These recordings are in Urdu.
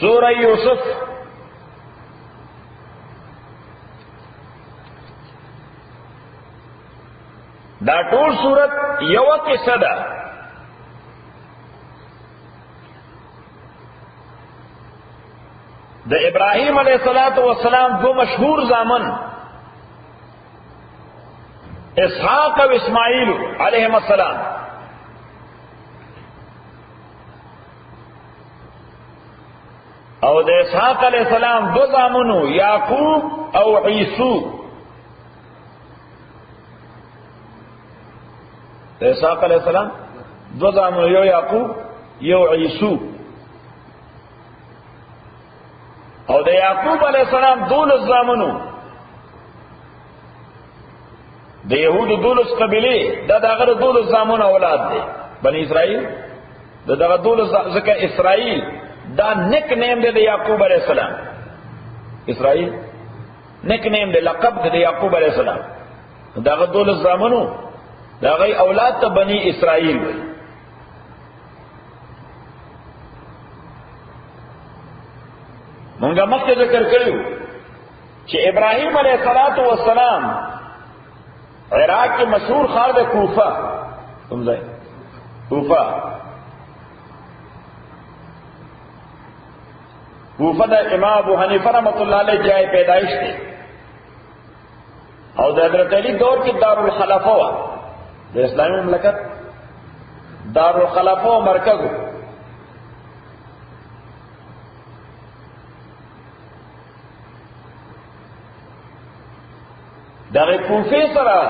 سورہ یوسف دا ټول سورت یو قصه ده. د ابراہیم علیہ الصلوۃ والسلام دو مشہور زامن اسحاق و اسماعیل علیہم السلام، او د اسحاق علیہ السلام دو زامنو یعقوب او عیسو. د اسحاق علیہ السلام دو زامنو یو یعقوب یو عیسو، او د یعقوب علیہ السلام دولس زامنو د یهودو دولس قبیله دا دغه دولس زامنو اولاد دي بنی اسرائیل. دغه دولس ځکه اسرائیل دا نک نیم دی د یعقوب علیہ السلام. اسرائیل نک نیم دی، لقب دی د یعقوب علیہ السلام. دغه دولس زامنو دغه اولاد ته بنی اسرائیل وي. مونږه مخکې ذکر کړیو چې ابراهیم علیه السلام عراق کې مشهور ښار د کوفه، کوم ځای؟ کوفه. کوفه د امام ابو حنیفه رحمۃ اللہ علیہ جای پیدائش دی، او د حضرت علی دور کې دارالخلافه و، د اسلامي مملکت دارالخلافه و مرکز. دغه کوفه سره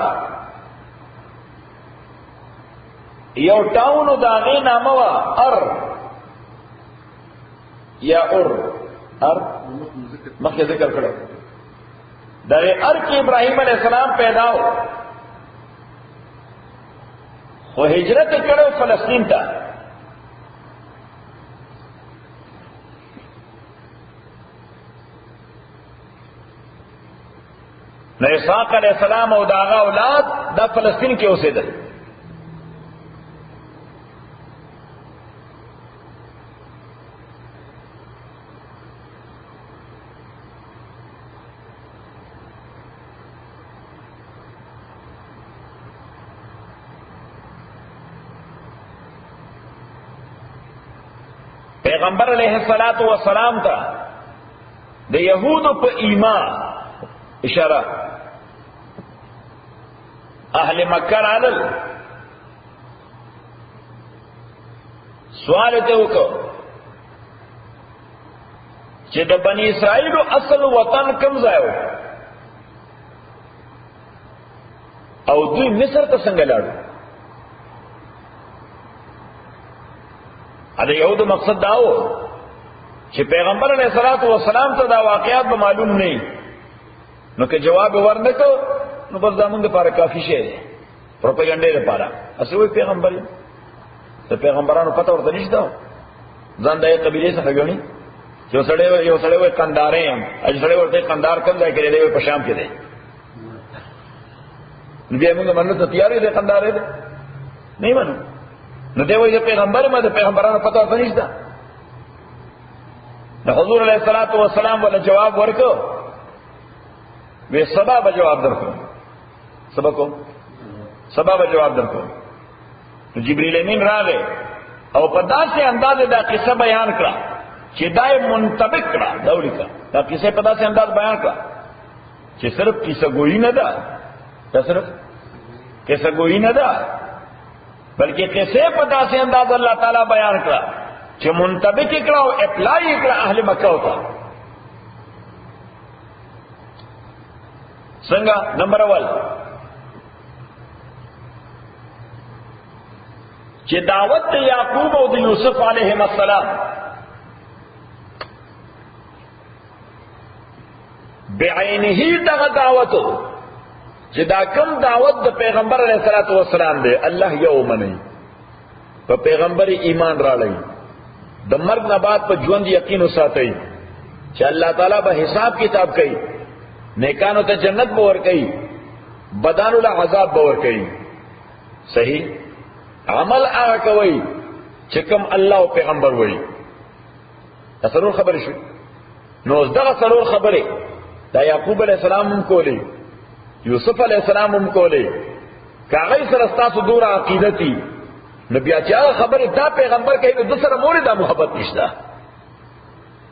یو ټاونو دغه نامه وا یا مخکې ذکر کړو. دغه کې ابراهیم علیہ السلام پیدا و، خو هجرت کړو فلسطین ته. نو اسحاق علیہ السلام او داغه اولاد دا فلسطین کې اوسېدل. پیغمبر علیہ الصلوۃ والسلام ته د یهودو په ایمان اشاره اهل مکه رالل، سوال ته وکړو چې د بنی اسرائیل اصل وطن کوم ځای و او دوی مصر ته څنګه لاړو. دا یهودو مقصد دا و چې پیغمبر علیہ الصلوۃ والسلام ته دا واقعات به معلوم نه، نو که جواب ورنکو نو بس زمونږ لپاره کافي شی دی، پروپاګاندا لپاره. اصل وی پیغمبر د پیغمبرانو پته ورته نشته، ځان د قبیله څخه غني. یو سړی وی قندارې هم، اج سړی ورته قندار کوم ځای کې دی؟ په شام کې دی. نو بیا موږ منو ته تیار دی قندارې دی نه منو. نو دی وی پیغمبر ما د پیغمبرانو پته ورته نشته. د حضور علیه الصلاۃ والسلام ولا جواب ورکو، وی سبا به جواب درکو، سبا به جواب درکو. نو جبرئیل امین راغی او په داسې انداز دا قصه بیان کړه چې دای منطبق کړه، دا ولیکه دا قصه په داسې انداز بیان کړه چې صرف قصه گوئی نه ده، دا صرف قصه گوئی نه ده، بلکې قصه په داسې انداز الله تعالی بیان کړه چې منطبق کړه او اپلای کړه اهل مکه ته. څنګه؟ نمبر اول چې دعوت د یعقوب او د یوسف علیهم السلام بعینه دغه دعوتو چې دا کوم دعوت د پیغمبر علیه الصلاۃ والسلام دی، الله یو منی، په پیغمبر ایمان راړی، د مرګ نه بعد په ژوند یقین وساتئ چې الله تعالی به حساب کتاب کوي، نیکانو ته جنت باور کوي، بدانو له عذاب باور کوي. صحیح عمل هغه کوي چې کوم الله او پیغمبر وایي. دا څلور خبرې شوې. نو دغه څلور خبرې دا یعقوب علیہ السلام هم کولې، یوسف علیہ السلام هم کولې، کاغی سره ستاسو دوره عقیدتی، نو بیا چې هغه خبرې دا پیغمبر کوي نو د سره مورې دا محبت نشته.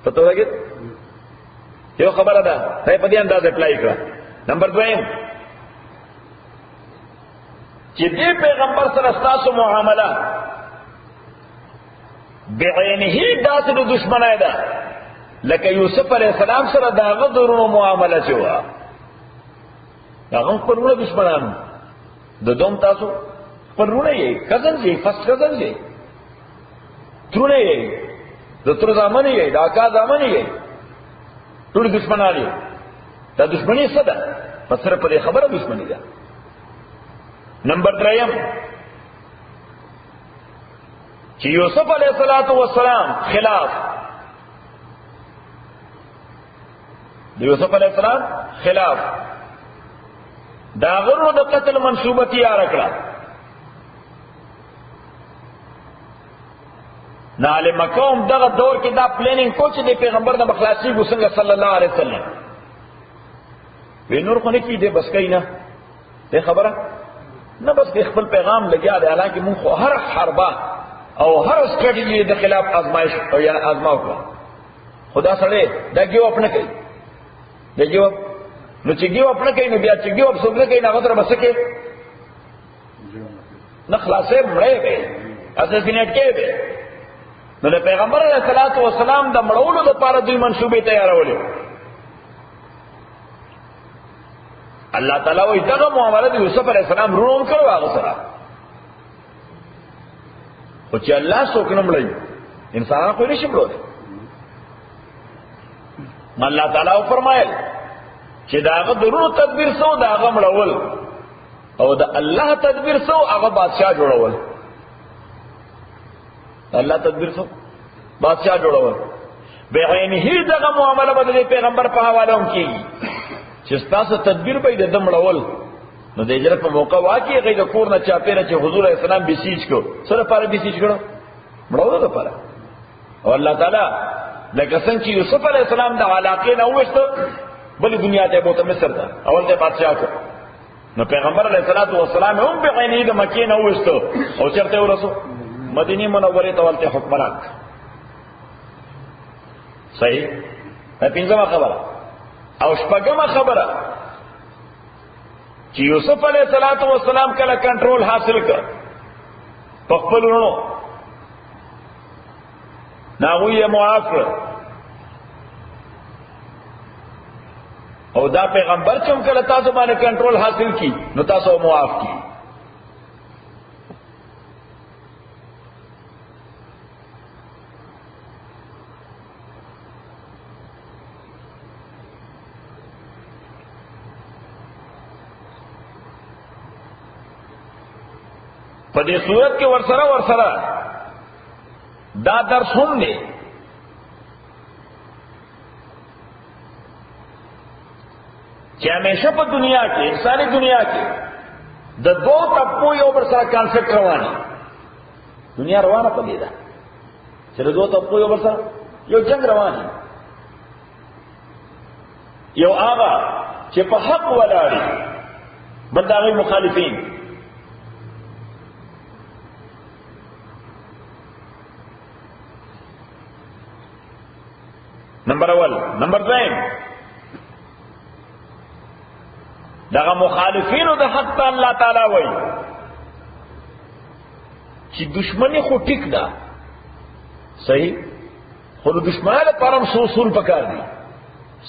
پته ولګېد؟ یو خبره ده دا په دې انداز اپلای کړه. نمبر دویم چې دې پیغمبر سره ستاسو معامله بعینه داسې د دشمنای ده لکه یوسف علیہ السلام سره د هغه درونو معامله چې وه، هغه خپل ورونه دشمنان د دوم تاسو خپل ورونه یې کزن یې فرست کزن یې ترونه یې د تر زامن یې د اکا زامن یې ټول دشمنان یې. دا دشمنی څه ده؟ بس صرف په دې خبره دشمنی ده. نمبر دریم چې یوسف علیہ السلام خلاف د یوسف علیہ السلام خلاف دا غرو د قتل منصوبه تیار کړه. نه عالم قوم دغه دور کې دا پلانینګ کو چې د پیغمبر د مخلاصي ګوسنګ صلی الله علیه وسلم وی نور خو نه کیده بس کینا دې خبره نه بس خپل پیغام لګیا دی. حالانکه مونږ خو هر حربه او هر سټریټجی د خلاف آزمائش او یا آزماو کړه. خدا سره دا گیو اپنا کوي دا گیو نو چې گیو اپنا کوي نو بیا چې گیو اپ څنګه کوي هغه تر بس کې نه خلاصې مړې به اساسینیټ کې به. نو د پیغمبر علیه الصلاۃ والسلام د مړولو لپاره دوی منصوبې تیارولې. الله تعالی وایي دغه معامله د یوسف علیه السلام روم کړو هغه سره، خو چې الله څوک نه مړوي انسانان خو نشي مړولی. الله تعالی فرمایل چې دا هغه درونو تدبیر سو دا هغه مړول او د الله تدبیر سو هغه بادشاہ جوړول. الله تدبیر سو بادشاہ جوړول بعینه دغه معامله به د پیغمبر په حواله هم کیږي چې تاسو تدبیر به د مړول نو د هجرت په موقع واقعي غي د کور نه چاپیره چې حضور اسلام بسیج کو سره پاره بسیج کړو مړولو لپاره. او الله تعالی لکه څنګه چې یوسف علیہ السلام د علاقې نه وښته بل دنیا ته بوته مصر ته اول ته بادشاہ کو، نو پیغمبر علیہ الصلوۃ والسلام هم به عینه د مکې نه وښته او چرته ورسو مدینه منوره ته ولته حکمران. صحیح. دا پنځمه خبره. او شپږمه خبره چې یوسف علیہ الصلوۃ والسلام کله کنټرول حاصل کړ په خپل ورونو ناغوی معاف کړ او دا پیغمبر چې کله تاسو باندې کنټرول حاصل کی نو تاسو معاف کی. په دې صورت کې ورسره دا درس هم دی چې همیشه په دنیا کې انساني دنیا کې د دوه طبقو یو بل سره کانسپټ رواني دنیا روانه پدې ده چې د دوه طبقو یو بل سره یو جنگ رواني. یو هغه چې په حق ولاړ بل د هغوی مخالفین. نمبر اول. نمبر دویم دغه مخالفینو د حق ته الله تعالی وایي چې دشمنی خو ټیک ده صحیح، خو د دشمنانو لپاره هم اصول پکار دي.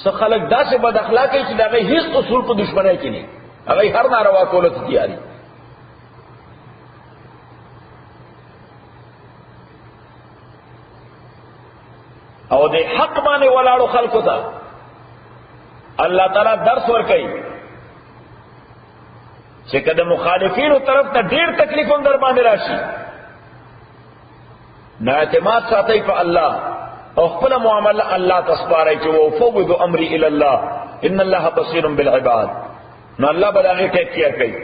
څه خلک داسې بد اخلاقه چې د هغوی هیڅ اصول په دشمنۍ کې نه، هغوی هر ناروا کولو ته تیار دي. او د حق باندې ولاړو خلکو ته الله تعالی درس ورکوي چې کله مخالفینو طرف ته ډیر تکلیف هم در باندې راشي نه اعتماد ساتي په الله او خپل معامله الله تسپاري چې وفوض امري الى الله ان الله بصير بالعباد. نو الله بلغه ټیک کیئر کوي.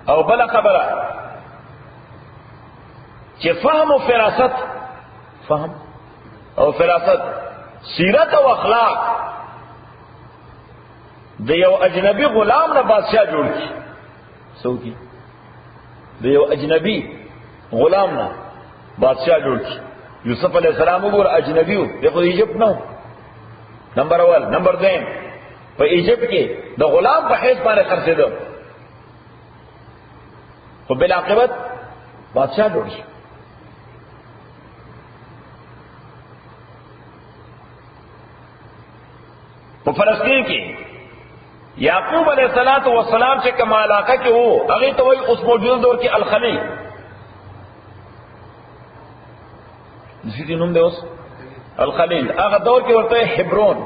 او بل خبره چې فهم او فراست، فهم او فراست، سیرت او اخلاق د یو اجنبي غلام نه بادشاہ جوړ کی. سوکی د یو اجنبي غلام نه بادشاہ جوړ کی. یوسف علیہ السلام وګور اجنبي و، دغه ایجپت نه. نمبر اول. نمبر دویم، په ایجپت کې د غلام په حیث باندې خرڅېده، خو بالعاقبت بادشاہ جوړ شو. په فلسطین کې یعقوب علیہ السلام چې کوم علاقه کې وو، هغه ته وایي اوس موجوده دور کې الخلیل. دې نوم دی اوس الخلیل. هغه دور کې ورته حبرون.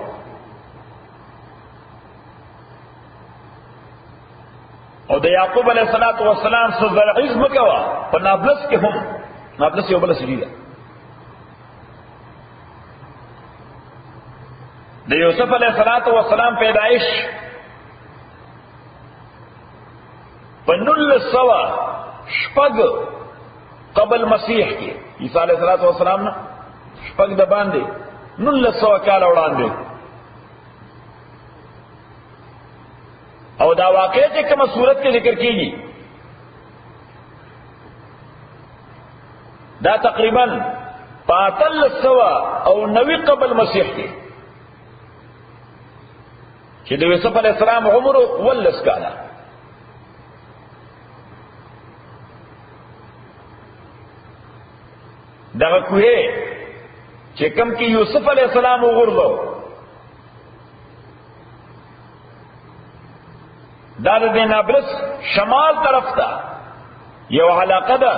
او د یعقوب علیہ السلام سره زرعي ځمکه وه په نابلس کې هم. نابلس یو بله سړي ده. د یوسف علیہ السلام پیدائش په 1906 قبل مسیح کې، عیسی علیہ السلام نه شپږ د باندې 1900 کال وړاندې. او دا واقع چې کومه صورت کې ذکر کیږي دا تقریبا 1390 قبل مسیح کې، چې د یوسف علیہ السلام عمر 19 کاله. دغه کوه چې کوم کې یوسف علیہ السلام وګورلو، دا د نابلس شمال طرف ته یو علاقه ده،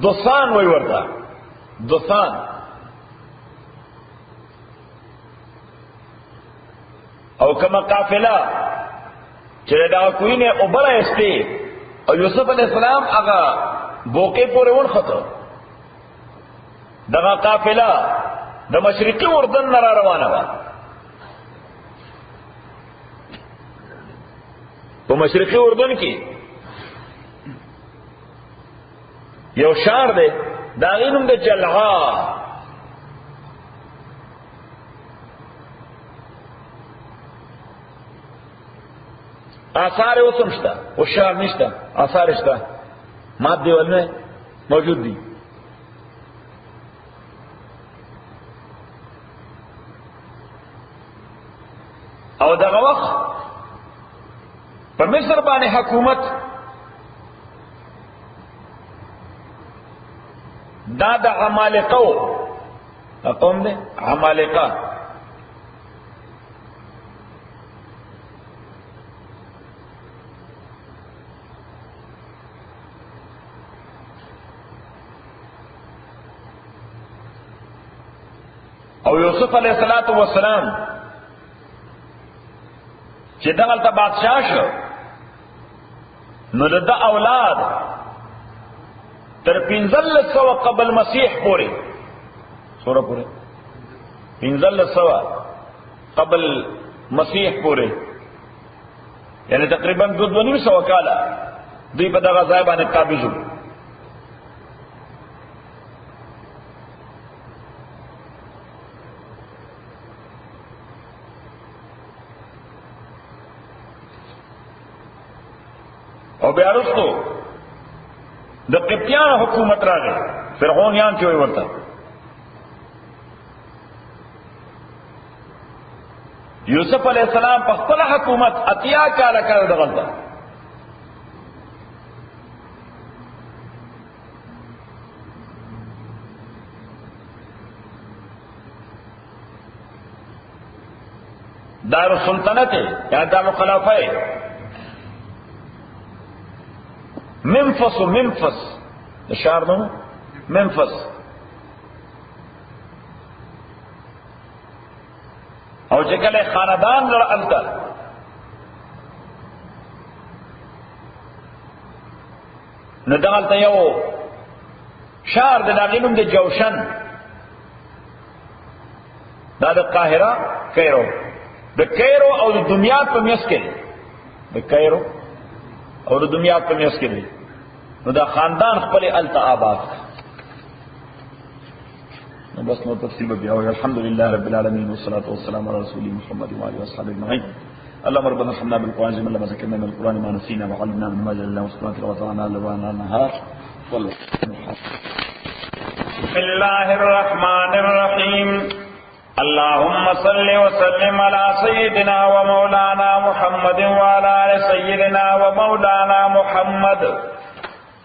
دوسان وی ورته. دوسان او کما قافله چې دا کوی نه اوبره استی او یوسف علیہ السلام هغه بوکې پورې ورخته. دغه قافله د مشرقي اردن نه را روانه وه. په مشرقي اردن کې یو شهر دی، د هغې نوم د جلعا. آثار اوس هم شته، اوس شهر نشته، آثار شته، مات دیوالونه موجود دي. او دغه وخت په مصر باندې حکومت دا د عمالقه قوم دی، عمالقه. او یوسف علیہ السلام چې دغلته بادشاہ شو، نو د اولاد تر 1500 قبل مسیح پورې، سوره پورې 1500 قبل مسیح پورې، یعنی تقریبا 200 کاله دوی په دغه ځای باندې قابض وو. او بیا وروسته د قبطیانو حکومت راغی، فرعونیان چې وایي ورته. یوسف علیہ السلام په خپل حکومت 80 کاله کړ دغلته. دار السلطنت یا دار الخلافه منفس د شهر نوم منفس. او چې کله خاندان لرالته نو دغلته یو شهر د هغې نوم د جوشن، دا د قاهره کیرو، د کیرو او د دمیات په میس کې، د کیرو او د دمیات په میس کې دی. نو دا خاندان خپل الته آباد. بس نو تفصیل بیا وي. الحمدلله رب العالمین والصلاه والسلام على رسول محمد وعلى اله وصحبه اجمعين. اللهم ربنا ارحمنا بالقران من لما ذكرنا من القران ما نسينا وعلمنا من ما جهلنا واستغفرنا وتوفنا لنا النهار. بسم الله الرحمن الرحيم. اللهم صل وسلم على سيدنا ومولانا محمد وعلى آل سيدنا ومولانا محمد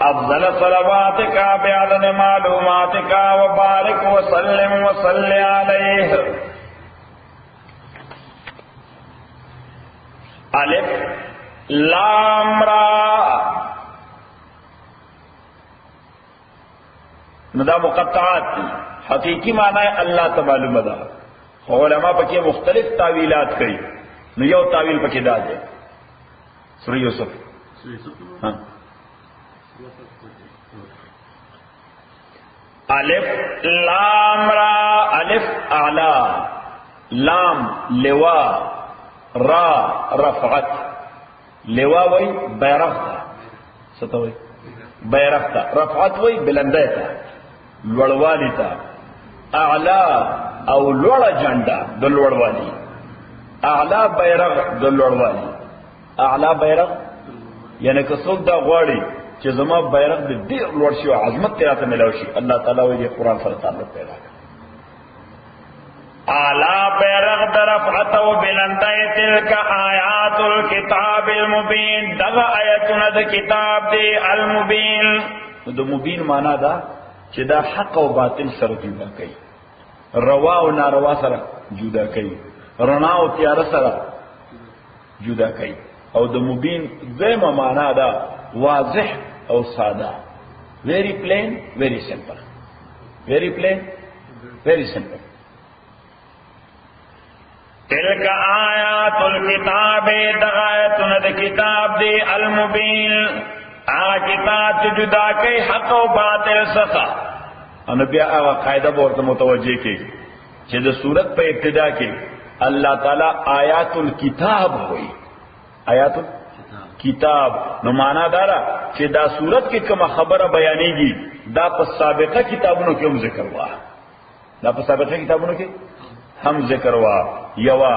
افضل صلواتك بعدد معلوماتك وبارك وسلم وصل عليه. الف لام را ندا مقطعات تھی. حقیقی معنی ہے اللہ تعالی مدہ. علماء پکے مختلف تعویلات کئی. یو تعویل پکے دا دے سورہ یوسف. ہاں الف لام را. الف اعلی، لام لوا، را رفعت. لوا وی بیرغ تا، ستا وی بیرغ تا. رفعت وی بلندے تا، لوڑوالی تا. اعلی او لوڑ جنڈا دو لوڑوالی. اعلی بیرغ دو لوڑوالی. اعلی بیرغ یعنی کسوک دا غواړي چې زما بیرغ دې ډېر لوړ شي او عظمت تیرا ته ملاو شي، الله تعالی وی قرآن سره تعلق پیدا کړ. اعلی بیرغ در رفعت او بلندای تلک آیات الكتاب المبین. دغه آیتونه د کتاب دی المبین. د مبین معنا دا چې دا حق او باطل سره جدا کوي، روا او ناروا سره جدا کوي، رڼا او تیار سره جدا کوي. او د مبین دیمه معنا دا واضح او ساده. very plain very simple. very plain very simple. تلک آیات الکتاب. دغایتون د کتاب دی المبین. کتاب چې جدا کوي حق او باطل څخه. ان بیا هغه قاعده ورته متوجه کی چې د سورت په ابتدا کې الله تعالی آیات الکتاب وایي. آیات کتاب نو معنا دارا چې دا سورت کې کومه خبره بیانېږي دا په سابقه کتابونو کې هم ذکر وا. دا په سابقه کتابونو کې هم ذکر وا. یوا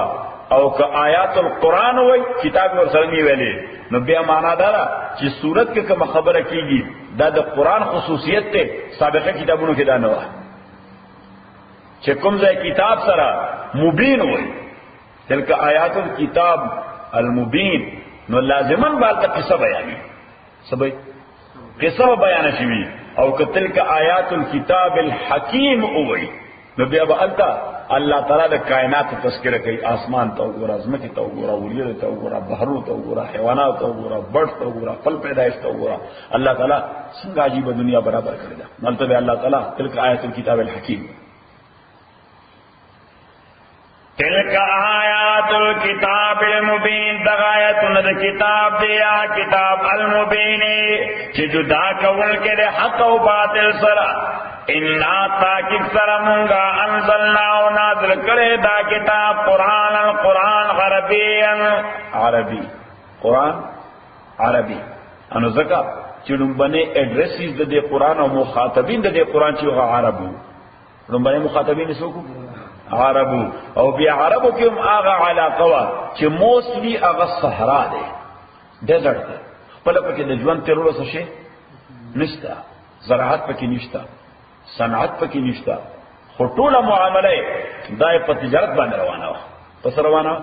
او که آیات القرآن وای کتاب ور سره نی ویلې نو بیا معنا دارا چې سورت کې کومه خبره کیږي دا د قرآن خصوصیت ته سابقه کتابونو کې دا نه وا. چې کوم ځای کتاب سره مبین وای تلک آیات الکتاب المبین نو لازمن بالته قصه بیانی سبای قصه بیان شوی. او کتل کا آیات الكتاب الحکیم اوئی نو بیا بالته الله تعالی د کائنات تذکرہ کوي. آسمان ته وګوره، ځمکې ته وګوره، ولیو ته وګوره، بحرو ته وګوره، حیوانات ته وګوره، برد ته وګوره، خپل پیدائش ته وګوره. الله تعالی څنګه عجیب دنیا برابر کړی ده. مطلب الله تعالی تلک آیات الكتاب الحکیم. تلک آیات الکتاب المبین. دغایتون د کتاب دی کتاب المبین چې جدا کول کې د حق او باطل سره. انا تاکید سره مونږه انزلنا او نازل کړی دا کتاب قرآن. القرآن عربی قرآن عربی. انو ځکه چې لومبنې اډرسیز د دې قرآن او مخاطبین د دې قرآن چې هغه عربو. لومبنې مخاطبین څوک؟ عربو. او بیا عربو کې هم هغه علاقه وا چې موسلی هغه صحرا دی، ډیزرټ دی. خپل پکې د ژوند تیرولو څه شي نشته، زراعت پکې نشته، صنعت پکې نشته. خو ټوله معامله دای په تجارت باندې روانه وه. پس روانه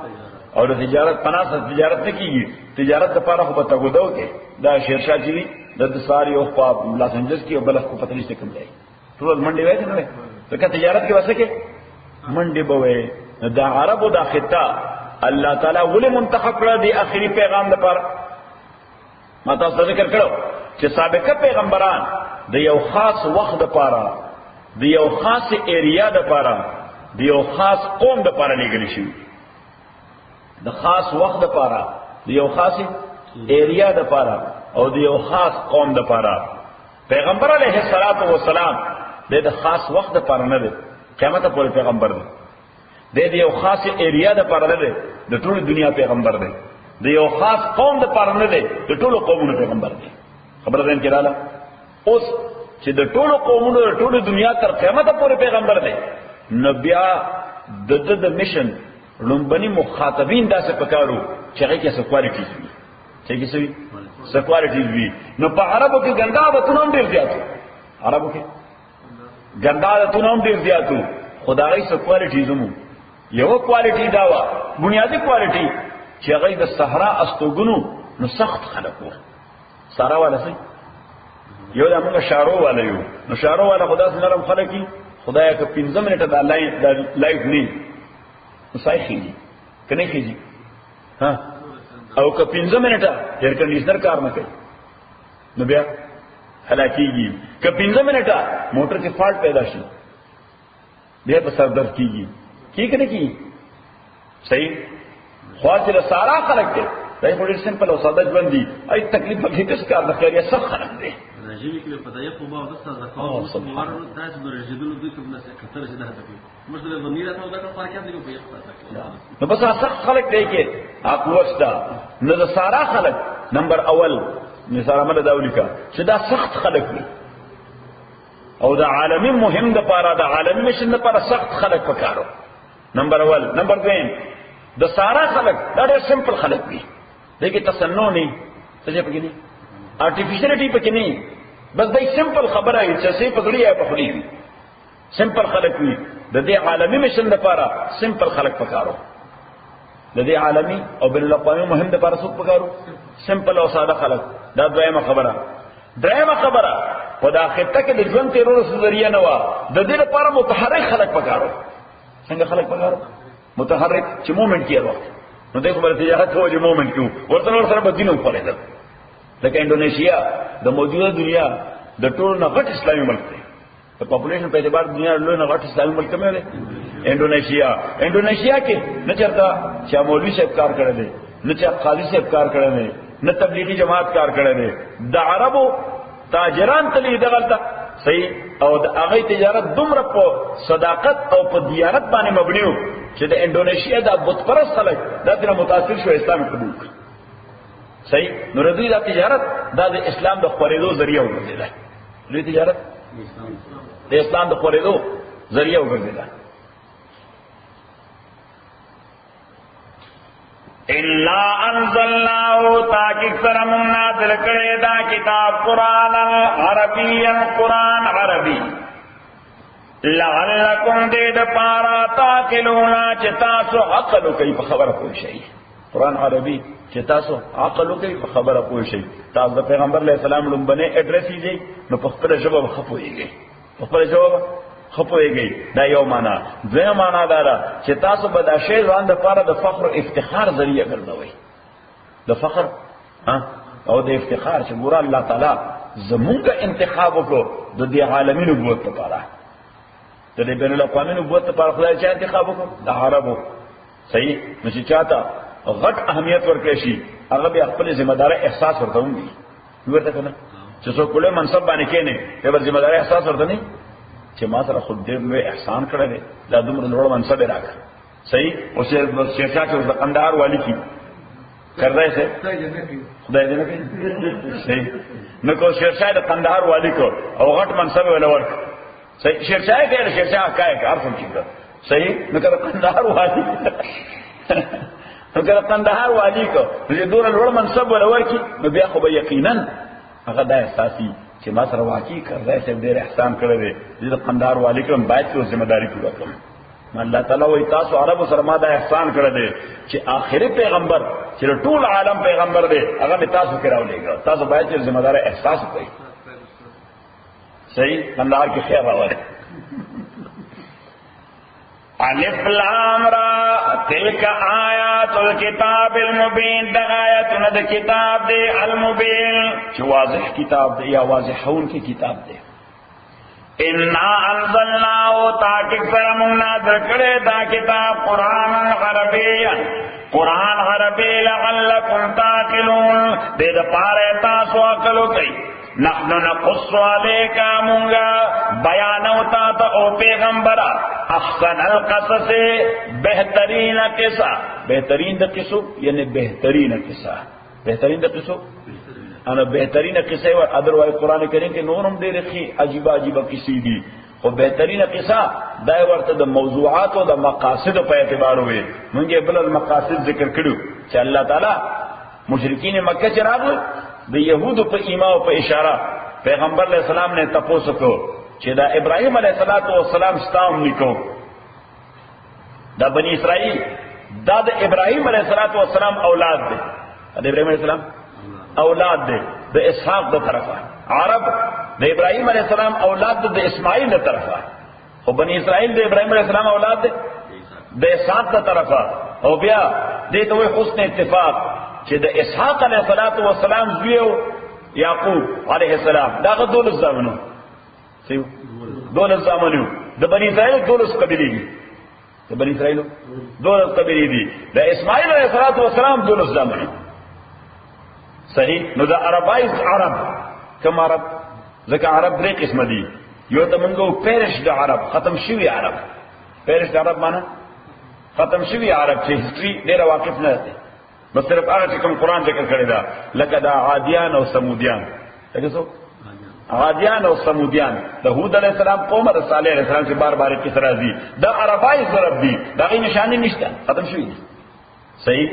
او د تجارت پناسه تجارت نه کیږي. تجارت لپاره خو په تګودو کې دا شیرشاه چې د ساری او په لاس انجلس کې او بلخ کو پته نشته کوم دی. ټول منډي وای نه ځکه تجارت کې وسه کې منډي بوي. دا عربو دا خطه الله تعالی ولې منتخب کړ دی اخري پیغام لپاره. ما تاسو ذکر کړو چې سابقه پیغمبران د یو خاص وخت لپاره، د یو خاص ایریا لپاره، د یو خاص قوم لپاره لګل شي. د خاص وخت لپاره، د یو خاص ایریا لپاره او د یو خاص قوم لپاره. پیغمبر علیه الصلاۃ والسلام د خاص وخت لپاره نه دی، قیامت پورې پیغمبر دی. د یو خاص ایریا لپاره نه دی، د ټول دنیا پیغمبر دی. د یو خاص قوم لپاره نه دی، د ټول قومونو پیغمبر دی. خبره ده انکراله. اوس چې د ټولو قومونو د ټولو دنیا تر قیامت پورې پیغمبر دی، نو بیا د میشن لومبني مخاطبین داسې پکارو چې هغه کې څه کوالټیز وي، چې کې څه کوالټیز وي. نو په عربو کې ګنده عادتونه هم ډېر زیاتو، عربو کې ګنده عادتونه هم ډېر زیاتو، خدای څه کوالټیز هم. یو کوالټي دا وا بنیادی کوالټي چې هغه د صحرا استوګنو نو سخت خلک وو. صحرا والا سي یو د موږ شارو والا یو، نو شارو والا خدا سي نرم خلک کی خدای که 15 منټه د لایف نه وسای خيږي کنه خيږي ها، او که 15 منټه ایر کنډیشنر کار نه کوي نو بیا هلاکیږي. که 15 منټه موټر کې فالټ پیدا شي بیا په سر درد کیږي، کی کنه کی صحیح. خواصله سارا خلق ته دای په ډېر سمپل او ساده ژوند دي، اي تکلیف په هیڅ کار نه کوي، سب خلق دي. راځي کې په دایو په باور د ستاسو د کار مور تاسو د رجدلو د کوم څه خطر شته ده په مشکل د ضمیر ته د فرق دی په یو نو بس سخت خلق دی کې اقوستا نو د سارا خلق نمبر اول مثال عمل داولی کا چې دا سخت خلق دي، او د عالمي مهم د پاره د عالمي مشن د پاره سخت خلق پکارو. نمبر اول. نمبر دویم د سارا خلق دا ډېر سمپل خلق دي، دغه تصنع نه څه پکې نه ارټیفیشلټی پکې نه، بس دای سمپل خبره ای چې څه پکړی یا پخړی وي، سمپل خلق وي. د دې عالمي مشن لپاره سمپل خلق پکارو، د دې عالمي او بین الاقوامي مهم لپاره څوک پکارو سمپل او ساده خلق. دا دویمه خبره. درېمه خبره په دا خطه کې د ژوند تیرولو ذریعہ نه و، د دې لپاره متحرک خلق پکارو. څنګه خلق پکارو؟ متحرک چې مومنت کې وخت نو دغه بل تجارت هو چې مومنت کې ورته سره بدینو پرېدل. لکه انډونیشیا د موجوده دنیا د ټولو نه غټ اسلامي ملک دی، د پاپولیشن په اعتبار دنیا له نه غټ اسلامي ملک کوم دی انډونیشیا کې نه چرته چې مولوی صاحب کار کړی دی، نه چې قاضي صاحب کار کړی دی، نه تبلیغي جماعت کار کړی دی، د عربو تاجران تللی دغلته صحیح. او د هغه تجارت دومره په صداقت او په دیانت باندې مبني و چې د انډونیشیا د بت پرست خلک دا تر متاثر شو اسلام قبول کړ صحیح. نو ردوی دا تجارت دا د اسلام د خورېدو ذریعہ وګرځیدا، لوی تجارت د اسلام د خورېدو ذریعہ وګرځیدا. الا انزلناه تاکي سرمون نازل کړي دا کتاب قران عربيا قران عربي لعلكم دې د پارا تاکلون چې تاسو عقل کوي په خبره پوه شئ. قران عربي چې تاسو عقل کوي په خبره پوه شئ. تاسو د پیغمبر علیه السلام لومبنه اډرس یې نو په خپل ژبه خپويږي، په خپل ژبه خپويږي. دا یو معنا. دویم معنا دا ده چې تاسو به د شی ځان د پاره د فخر او افتخار ذریعہ ګرځوي، د فخر او د افتخار چې ګور الله تعالی زمونږه انتخاب وکړو د دې عالمي نبوت لپاره، د دې بین الاقوامي نبوت لپاره خدای چې انتخاب وکړو د عربو صحیح. نو چې چاته غټ اهمیت ورکړي شي هغه به خپل ذمہ دار احساس ورته وي ورته کنه چې څو کله منصب باندې کېنه به ذمہ دار احساس ورته نه چې ما سره خود دې لوی احسان کړی دی، دا دومره لوړ منصب راکړ صحیح. او شیخ چې د قندهار والی کی کړ راځي څه خدای دې نه کوي صحیح. نو کو شیخ شاه د قندهار والی کو او غټ منصب ولور صحیح. شیخ شاه کې شیخ شاه کای کار څنګه کیږي صحیح. نو کله قندهار والی نو کله قندهار والی کو چې دومره لوړ منصب ولور کی نو بیا خو به یقینا هغه د احساسي چې ما سره واقعي کړی چې ډېر احسان کړی دی، د قندهار والی کوم باید چې ذمہ داری پوره کړم. الله تعالی وایي تاسو عربو سره ما دا احسان کړی دی چې آخري پیغمبر چې ټول عالم پیغمبر دی هغه به تاسو کې راولېږي، تاسو باید چې ذمہ دار احساس وکړئ صحیح. قندهار کې خیر راوړي. الف لام را تلک آیات الکتاب المبین، دا آیاتنا دا کتاب دے المبین چو واضح کتاب دے یا واضحون کی کتاب دے. انا انزلناو تاکک سرمون نازل کرے دا کتاب قرآن عربیا قرآن عربی لعلکم تاقلون دے دا پارے تاسو عقلو کئی. نحن نقص علیکا مونگا بیانو تا او پیغمبرا احسن القصص بہترین قصہ، بہترین دا قصو یعنی بہترین قصہ، بہترین دا قصو انا بهترینه قصه او ادروای قران کریم کې نورم ډېر ښه عجیب عجیب قصې دي خو بهترینه قصه دا ورته د موضوعات او د مقاصد په اعتبار وي مونږه بل المقاصد ذکر کړو چې الله تعالی مشرکین مکه چې راغلل د يهودو په ایما او په اشاره پیغمبر علیہ السلام نے تپوس کو چې دا ابراهیم علیہ السلام ستام نکو دا بنی اسرائیل دا د ابراهیم علیہ السلام اولاد دي د ابراهیم علیہ السلام اولاد دي د اسحاق د طرفه عرب د ابراهیم علیہ السلام اولاد د اسماعیل د طرفه او بنی اسرائیل د ابراهیم علیہ السلام اولاد دي د اسحاق د طرفه او بیا دې ته حسن اتفاق چې د اسحاق علیہ السلام زویو یعقوب علیہ السلام دا غدول زامنو سیو دول زامنو د بنی اسرائیل دولس قبیلې دي د بنی اسرائیل دولس قبیلې دي د اسماعیل علیہ السلام دولس زامنو صحیح نو د عربایز عرب کوم عرب ځکه عرب درې قسم دي یو ته موږ پیرش د عرب ختم شوی عرب پیرش د عرب معنی ختم شوی عرب چې هیستوري ډېر واقف نه دي بس صرف هغه چې کوم قرآن ذکر کړی دا لکه دا عادیان او سمودیان لکه څو عادیان او سمودیان د هود علیہ السلام قوم د صالح علیہ السلام چې بار بار کس راځي دا عربای ضرب دي دا غي نشانه نشته ختم شوی دي صحیح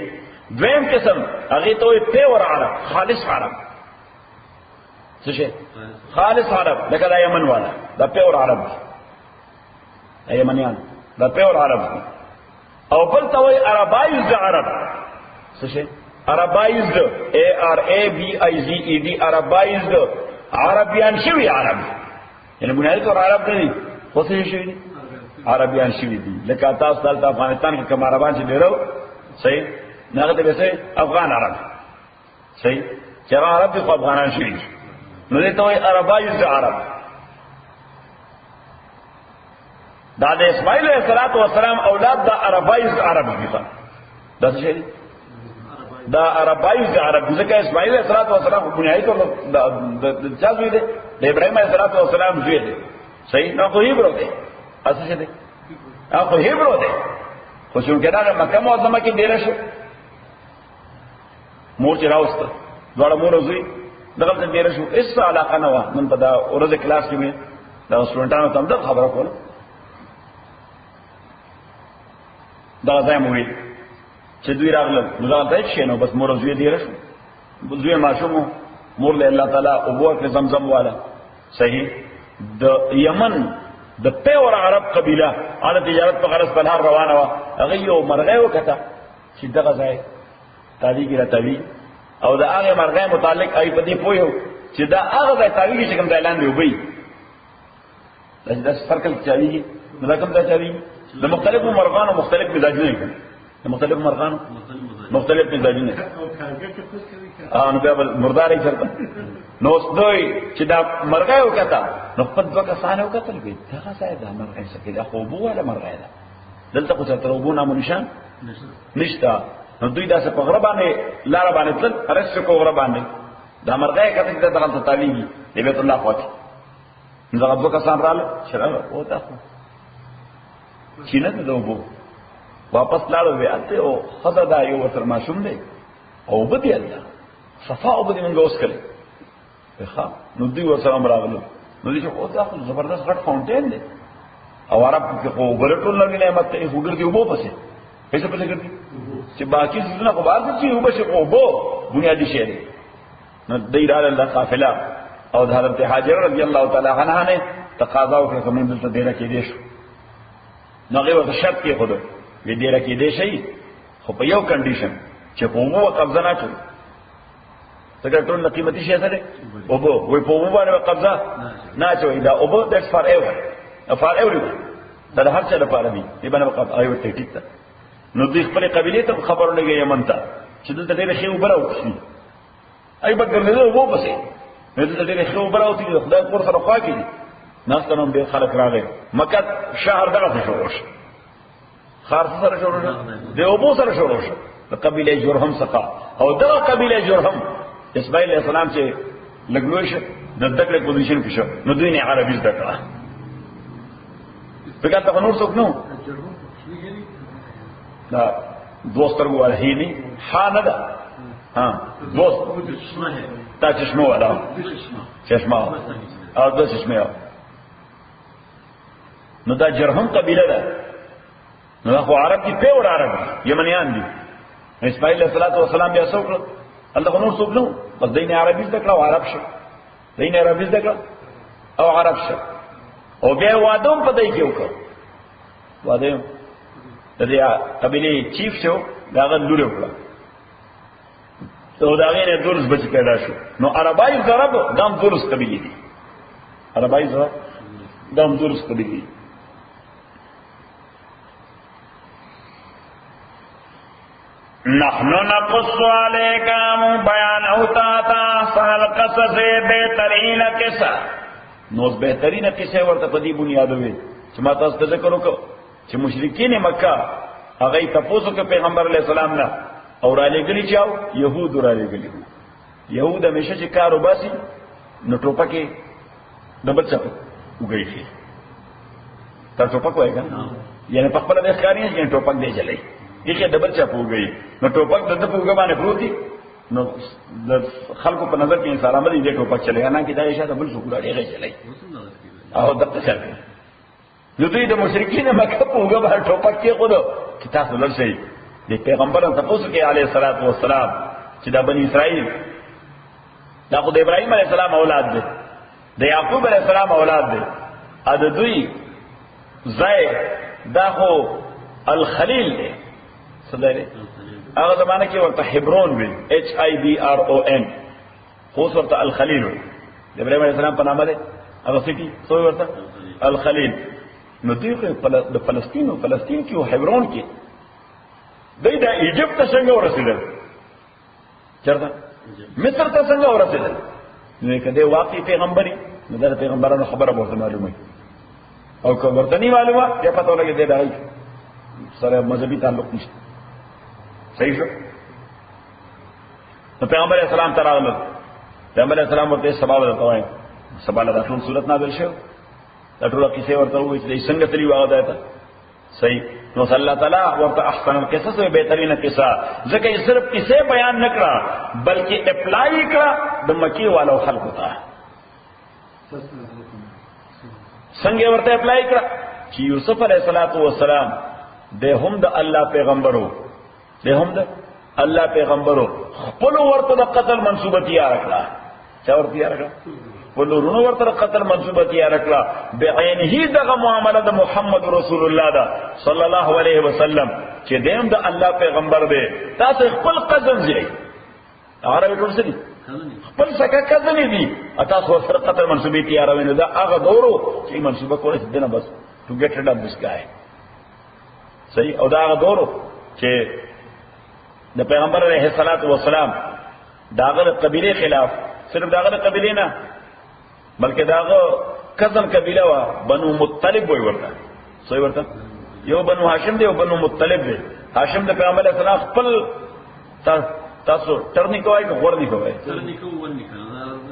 دویم قسم هغه ته پیور عرب خالص عرب څه شي خالص عرب لکه دا یمن والا the pure Arab یمنیان the pure عرب او بل ته وای عربایز عرب څه شي عربایزد ARABIZED عربایزد عربیان شوی عرب یعنی بنیادی طور عرب نه دي خو څه شوی دي عربیان شوی دي لکه تاسو دلته افغانستان کې کوم عربان چې ډیرو صحیح نه ته به افغان عرب صحیح چې عرب دي خو افغانان شوی دي نو دې ته وایي عربایزد عرب دا د اسماعیل علیہ السلام اولاد دا عربایزد عرب دي دا څه شي دا عربایز عرب ځکه اسماعیل علیہ السلام بنیادی طور د چا زوی دی د ابراهیم علیہ السلام زوی دی صحیح نو خو هیبرو دی اساس دی خو هیبرو دی خو څنګه دا مکه معظمه کې ډیر شو مور چې راوسته دواړه مور زوی دغه څه ډیر شو اس علاقه نه و نن په دا ورځ کلاس کې دا سټوډنټانو ته هم خبره کوله دا ځای مو وی چې دوی راغلل نو دا ځای شي نو بس مور زوی دی راشو زوی ماشومو مور له الله تعالی او بو زمزم والا صحیح د یمن د پیور عرب قبیله علي تجارت په غرض بلها روانه و هغه یو مرغه وکړه چې دغه ځای تاریخي راتوي او دا هغه مرغه متعلق ای په دې پویو چې دا هغه ځای تاریخي چې کوم ځای لاندې وبي دا سرکل چاوي نو کوم ځای چاوي د مختلفو مرغانو مختلف مزاجونه دي مختلف مرغانو مختلف مزاجونه نو بیا مرداري چرته نو دوی چې دا مرغه وکړه نو په دوه کسانه وکړل به دا ځای دا مرغه څه کې خو بو ولا مرغه ده دلته خو څه ترونه مو نشان نشته نو دوی دا څه په غره باندې لار باندې تل ارسه کو غره باندې دا مرغه کته چې دغه تعلیمي دی بیت الله خواته نو دوه کسان رااله شراب او تا چینه ته وبو واپس لاړو ویاته او خدا دا یو ورته ماشوم دی او بدی الله صفا او بدی موږ اوس کړی ښه نو دوی ورسره راغلو نو دې او دا خو زبردست غټ فاونټین دی او عرب کې خو ورټول نوې نعمت ته وګرځي وبو پسې پیسې پسې ګرځي چې باقي څه خو بار دي وبو شي وبو بنیادی شی دی نو دې رااله الله قافله او حضرت هاجر رضی الله تعالی عنها نه تقاضا وکړه کوم دلته ډیره کې دي شو نو هغه ورته شرط کې خود وی ډیره کې دي شي خو په یو کنډیشن چې په مو قبضه نه کړو څنګه ټول قیمتي شی سره او بو وی په مو باندې قبضه نه چوي دا او بو دټس فار ایور دا هر څه لپاره دی دی باندې قبضه ایو ته ټیک نو دوی خپل قبيله ته خبرونه لګي یمن ته چې دلته ډیره شی وبراو شي ای بګر نه وو پسې دلته ډیره شی وبراو دي خدای کور سره خوا کړي ناس ته نو به خلک راغی مکه شهر دغه شروع شو خار سره شروع شو د ابو سره شروع شو د قبيله جرهم څخه او دغه قبيله جرهم اسماعیل علیہ السلام چې لګلوي شو د دغه پوزیشن کې شو نو دوی نه عربي زده کړه په کاته نور څوک نو دا دوستر وو هیلی ها نه ده ها دوست تا چشمه والا چشمه او دو چشمه او نو دا جرهم قبیله ده نو دا خو عرب دی پیور عرب دی یمنیان دی اسماعیل علیہ السلام بیا سوکړه الله نور څوک نو بس دین عربي ذکر او عرب شه دین عربي ذکر او عرب شه او بیا وادوم په دای کې وکړه وادوم د دې قبیله چیف شو دا غلول وکړه تو دا غیر درس بچ پیدا شو نو عربای ضرب دام درس قبیله دي عربای ضرب دام درس قبیله دي نحنو نقص علیکم بیان ہوتا تا سہل قصص بہترین قصہ نوز بہترین قصہ ورطا پدی بنیادوی چھ ما تاس تذکر وکړو چې مشرکین مکہ هغه تاسو کې پیغمبر علیہ السلام نه اور علی گلی چاو یهود اور علی گلی یهود همیشه چې کار وباسي نو ټوپکه دبل چپ وګړي شي تاسو ټوپک وایګا یعنی په خپل د ښکاری نه ټوپک دی چلای یې دبل چپ وګړي نو ټوپک د په باندې پروتي نو د خلکو په نظر کې انسان باندې دې ټوپک چلای نه کیدا یې شاته بل څوک راځي چلای او دغه څه نو دوی د مشرکین مکه په وګړه باندې ټوپک کې خود کتاب ولرسي د پیغمبرانو تاسو کې علیه الصلاۃ والسلام چې د بنی اسرائیل دا خو د ابراهیم علیه السلام اولاد دي د یعقوب علیه السلام اولاد دي ا د دوی زای دا خو الخلیل دی صدره هغه زمانه کې ورته حبرون وی HIBRON خو ورته الخلیل وی د ابراهیم علیه السلام په نامه ده هغه سټي سو ورته الخلیل نو دوی د فلسطین کې او حبرون کې دای دا ایجپت څنګه ورسېدل چرته مصر ته څنګه ورسېدل نو کده واقعي پیغمبري نو دا پیغمبرانو خبره به معلومه او که ورته نه معلومه یا پته ولګي دی دا سره مذهبي تعلق نشته صحیح شو نو پیغمبر اسلام تراغله پیغمبر اسلام ورته سبا ورته سبا له ټول صورت نازل شو دا ټول کیسه ورته وایي چې څنګه تلی واغ ده صحیح نو صلی الله تعالی ورته احسن القصص و بهترین قصه ځکه یې صرف کیسه بیان نکړه بلکې اپلای کړه د مکی والو خلقو ته څنګه ورته اپلای کړه چې یوسف علیه السلام د هم د الله پیغمبرو د هم د الله پیغمبرو خپل ورته د قتل منسوبه تیار کړه چا ورته تیار کړه ولورونو ورته قتل منسوبه تیار کړه بعینه دغه معامله د محمد رسول الله دا صلی الله علیه وسلم چې دیم د الله پیغمبر دی تاسو خپل قدم ځای عربی ټول څه دي خپل څنګه کزنې دي تاسو سره قتل منسوبه تیار ویني دا هغه دورو چې منسوبه کولای شي دنه بس to get rid of this guy صحیح او دا هغه دورو چې د پیغمبر علیه الصلاۃ والسلام داغه قبیله خلاف صرف داغه قبیله نه بلکې داغه کزن قبیله وا بنو مطلب وي ورته صحیح ورته یو بنو هاشم دی او بنو مطلب دی هاشم د پیغمبر علیه السلام خپل تاسو ټرنی کوی که ورنی کوی ټرنی کو ورنی کړه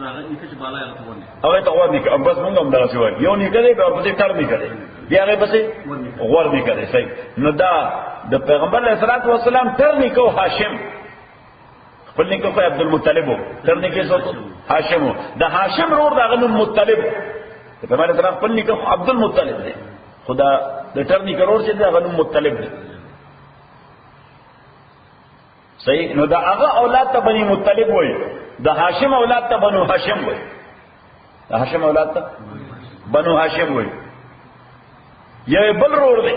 هغه چې بالا هغه ته ورنی هغه ته ورنی کړه بس موږ هم دا څه وایو یو نه کړي او په ټرنی کړي بیا هغه بس ورنی کړي صحیح نو دا د پیغمبر علیه السلام ټرنی کو هاشم خپل نیکو خو عبد المطلب ټرنی کې څو هاشم د هاشم رور دغه مطلب د پیغمبر علیه السلام خپل نیکو عبد المطلب دی خدا د ټرنی کرور چې دغه مطلب دی صحیح نو دا هغه اولاد ته بني مطلب وای د هاشم اولاد ته بنو هاشم وای د هاشم اولاد ته بنو هاشم وای یې بل رور دی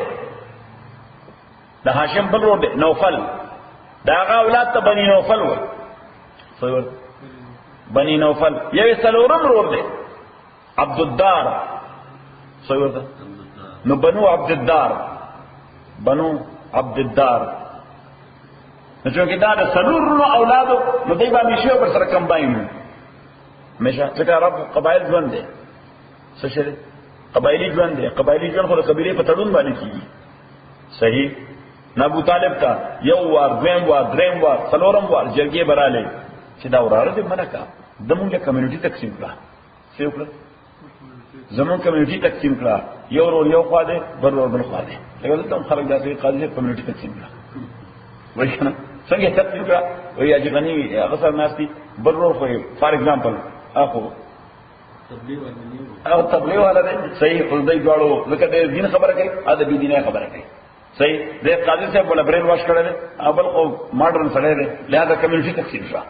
د هاشم بل رور دی نوفل دا هغه اولاد ته بني نوفل وای صحیح بني نوفل یې څلورم رور دی عبد الدار صحیح نو بنو عبد الدار بنو عبد الدار چونکه دا د سلورونو اولادو نو دی باندې شی پر سره کمباین مشه ځکه عرب قبایل ژوند دي څه شي قبایلی ژوند دي قبایلی ژوند خو د قبیله په تړون باندې کیږي صحیح ابو طالب تا یو وار دویم وار دریم وار څلورم وار جرګې براله چې دا وراره دې منکا دموږه کمیونټي تقسیم کړه څه وکړه زمون کمیونټي تقسیم کړه یو ورو یو خواده بل ورو بل خواده لکه ته خلک داسې قاضي کمیونټي تقسیم کړه وای کنه څنګه تقسیم کړه وی اجي غني هغه سره ناشتي بلور خو فار ایگزامپل اخو او تبلیغ والا دی صحیح خدای جوړو لکه د دین خبره کوي ا د بی دینه خبره کوي صحیح د قاضي صاحب ولا برین واش کړل اول خو ماډرن سره دی لہذا کمیونټي تقسیم شو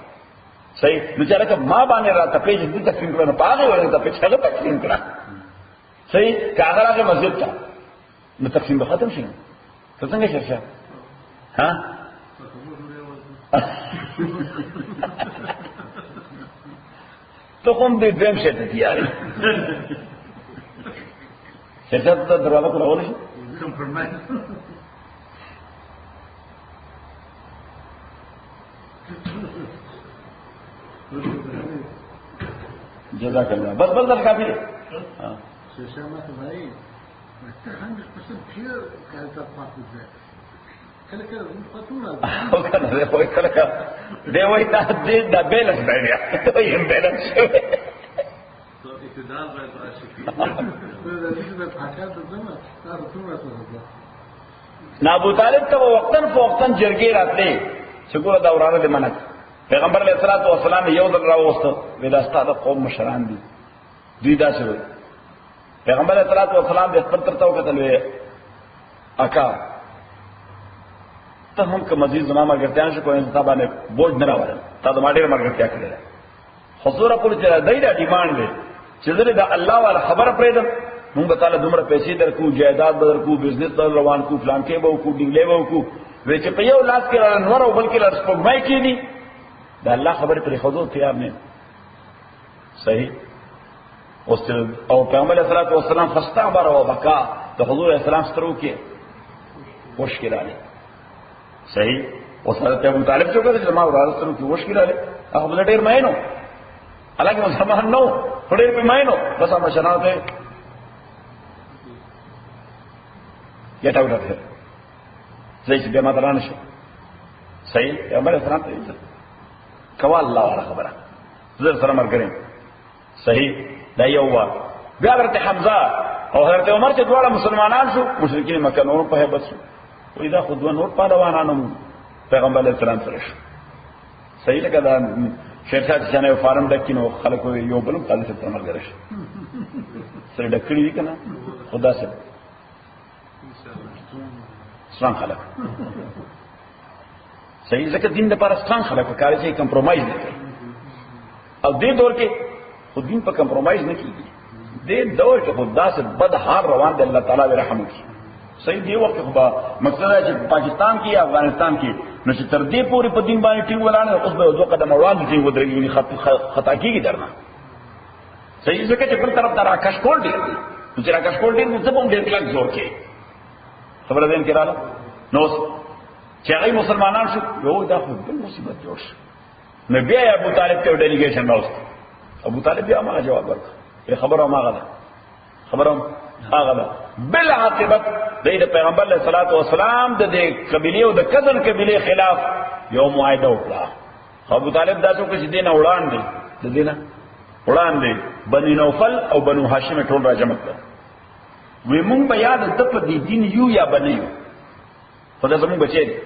صحیح نو چې راته ما باندې راته پیج دې تقسیم کړو نه پاګه ورته ته پیج هغه تقسیم کړه صحیح کاغذ مسجد ته نو تقسیم به ختم شي ته څنګه شرشه ها تو کوم دې دیم شته تیارې شته ته دروازه کولای شي جزاک اللہ بس بس در کافی ہے ابو طالب ته وقتاً فوقتاً جرګې راتلې چې ګوره دا ورانه دې منک پیغمبر علیہ الصلوۃ والسلام یو ځل راوسته ودا ستاسو قوم مشران دي دوی دا څه وي پیغمبر علیہ الصلوۃ والسلام د خپل ترته وکتل وی اکا ته هم که مزید زما مرګتیان شو کوی ته باندې بوج نه راوړل تا د ماډیر مرګتیا کړل حضور په چې دای دا ډیماند دی چې دا الله والا خبر پرېدم موږ تعالی دومره پیسې درکو جایداد درکو بزنس در روان کو فلان کې به کو ډینګلې به کو وې چې په یو لاس کې نور او بلکې لار سپوږمۍ کې دي دا الله خبر پر حضور تیار نه صحیح او پیغمبر علیہ الصلوۃ والسلام فاستغفر وبكى د حضور اسلام سترو کې مشکلاله صحیح او حضرت ابو طالب څنګه چې ما وراره سترو کې مشکلاله هغه بل ډیر مینو الګ مسلمان نو ډیر په مینو بس ما شناته get out of here زي چې ما درانه شو صحیح پیغمبر اسلام ته کوا الله والا خبره زر سره مرګریم صحیح دا یو وا بیا حضرت حمزه او حضرت عمر چې دواړه مسلمانان شو مشرکین مکه نور په هیبت شو وې دا خود نور پهلوانانو پیغمبر علیہ السلام سره شو صحیح لکه دا شیرشاه چې نه فارم ډکینو خلکو یو بل تعالی ته مرګره شو سره ډکړي وی کنه خدا سره ستران خلک صحیح ځکه دین لپاره ستران خلک کار کوي کمپرمایز نه کوي او دې دور کې خو دین په کمپرمایز نه کیږي دې دور کې خدا سے بد حال روان دی الله تعالی رحم وکړي صحیح دی وخت خو مقصد ہے چې پاکستان کې یا افغانستان کې نو چې تر دې پورې په دین باندې ټینګ ولاړ اوس به دوه قدم وړاندې ټینګ ودرېږي خطا کیږي درنه صحیح ځکه چې بل طرف ته راکش کول دی چې راکش کول دی نو څه هم ډېر کلک زور کوي خبره دین کړه نو چې هغه مسلمانان شو یو دا خو بل مصیبت جوړ شو نو بیا ابو طالب ته ډیلیګیشن راوست ابو طالب بیا ما جواب ورکړ خبره ما غله خبره هغه ده بل عاقبت د پیغمبر علیه الصلاۃ والسلام د قبیله او د کذن قبیله خلاف یو معاهده وکړه ابو طالب داسو کې دینه وړاندې د دینه وړاندې بنی نوفل او بنو هاشم ټول راجمع کړ وی مونږ به یاد د په دین یو یا بنیو خدای زموږ بچی دی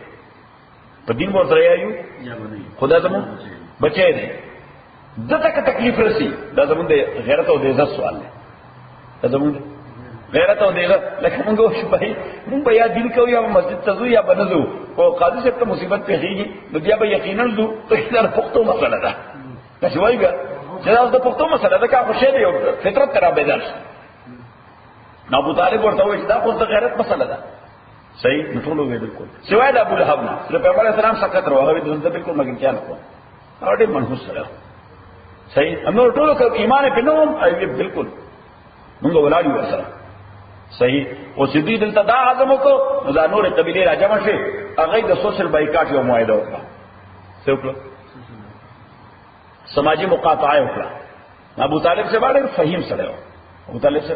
په دین ورته یو یا بنیو خدای زموږ بچی دی دته که تکلیف رسی دا زموږ د غیرت او د عزت سوال دی دا زموږ غیرت او د عزت لکه مونږ وشو به مونږ به یا دین کوو یا مسجد ته ځو یا بنځو او قاضي صاحب ته مصیبت پیښیږي نو بیا به یقینا ځو ته دا پښتو مسله ده دا شوی بیا چې دا د پښتو مسله ده کا خوشی دی فطرت ترا بیدار شي ابو طالب ورته وایي دا خو د غیرت مسله ده صحیح نټول وی بالکل سوای د ابو لهب نه پیغمبر اسلام سکت راغی د بالکل مګر کیا نه کو اورډي منحوس سره صحیح امر ټول کو ایمان په نوم ای بالکل موږ ولاړو سره صحیح او چې دې دلته دا عزم کو دا نور قبیله راجمع شي هغه د سوشل بایکاټ یو معاهده وکړه څه وکړه سماجی مقاطعه وکړه ابو طالب سے باندې فهیم سره ابو طالب سے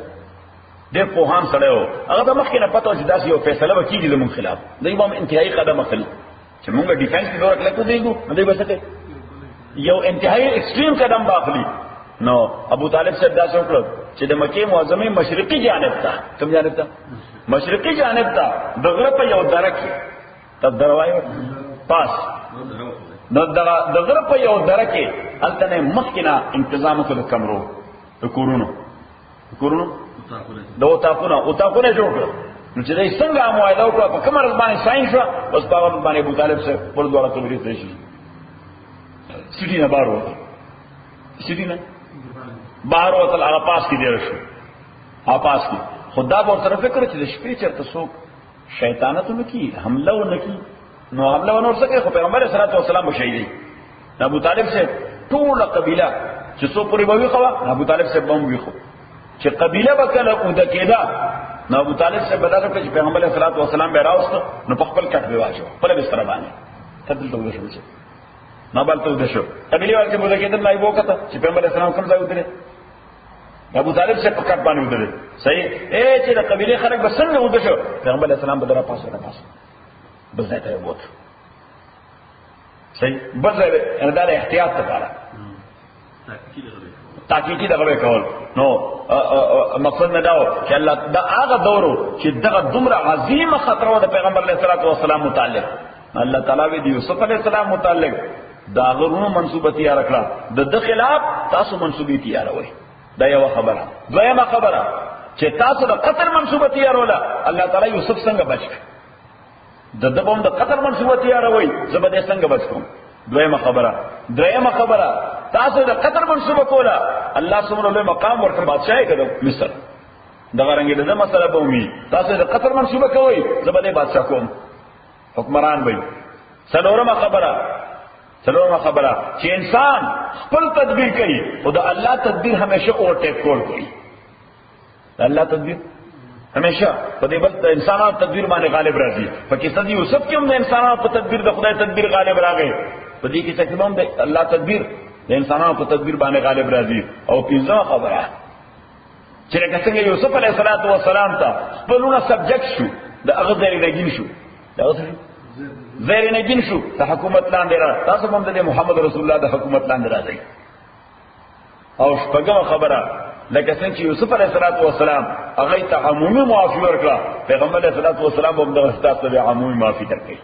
ډېر پوهان سره و هغه د مخکې نه پته چې داسې یو فیصله وکړي زموږ خلاف دوی به انتهایی قدم اخلي چې موږ ډیفنس کې دور کلکو دیګو نو دوی به څه یو انتهایی ایکسټریم قدم واخلي نو ابو طالب سے داسې وکړه چې د مکې معظمه مشرقي جانب ته کوم جانب ته مشرقي جانب ته د غره په یو دره کې تب دروایو پاس نو د غره په یو دره کې هلته نه مخکې نه انتظام وکړو د کمرو د کورونو د اتاقونه جوړ کړو. نو چې دای څنګه معاهده وکړه په کومه ورځ باندې ساين شو، اوس په ورځ باندې ابو طالب سے پر دوړه تبریز راشي سټی نه بار وته، سټی نه بار وته هغه پاس کې دی شو، هغه پاس کې خدا به طرف فکر چې د شپې چرته څوک شیطانت نه کی حمله و نه کی، نو حمله و نور څه خو پیغمبر صلی الله علیه وسلم شهیدی ابو طالب سے ټول قبیله چې څو پوری به خو ابو طالب سے بم وی خو چې قبیله وکړه او د کېدا نو ابو طالب سے بدل کړ چې پیغمبر صلی الله علیه وسلم به راوست نو په خپل کټ واچو په بستر باندې تدل ته وشو نو بل ته وشو قبیله ورته بوله کېدل نه یو وخت چې پیغمبر صلی الله علیه وسلم کوم ځای ودرې ابو طالب سے په کټ باندې ودرې صحیح چې د قبیله خلک بسنه ودشو پیغمبر علیه السلام بدره پاسه بس ځای ته ووت صحیح بس ځای دا احتیاط لپاره تحقیقی دغه کول. نو مقصد نه داو چې الله دا هغه دورو چې دغه دومره عظیمه خطر و د پیغمبر علیه الصلاۃ والسلام متعلق، الله تعالی د یوسف علیه السلام متعلق دا غرونو منسوبه تیار کړه، د خلاف تاسو منسوبه تیار وای. دا یو خبره. دویمه خبره چې تاسو د قتل منسوبه تیار ولا الله تعالی یوسف څنګه بچ کړ، د دبوم د قتل منسوبه تیار وای زبده څنګه بچ کوم. دویمه خبره تاسو د قطر منصوبه کوله الله سبحانه له مقام ورته بادشاہي کړو مصر دغه رنګ د مسله به وي، تاسو د قطر منصوبه کوئ زبده بادشاہ کوم حکمران وي. څلورمه خبره چې انسان خپل تدبیر کوي او د الله تدبیر همیشه اوورټیک کول کوي. الله تدبیر همیشه په دې بل انسانانو تدبیر باندې غالب راځي. په کیسه د یوسف کې هم د انسانانو په تدبیر د خدای تدبیر غالب راغی، په دې کیسه کې هم د الله تدبیر د انسانانو په تدبیر باندې غالب راځي. او پنځمه خبره چې لکه څنګه یوسف علیه السلام ته خپلونه سبجیکټ شو د هغه ځای شو زیر نگین شو د حکومت لاندې را، تاسو هم د محمد رسول الله د حکومت لاندې راځي. او شپږمه خبره لکه څنګه چې یوسف علیه السلام هغه ته عمومي معافي ورکړه، پیغمبر علیه السلام هم دغه ستاسو ته عمومي معافي درکړي.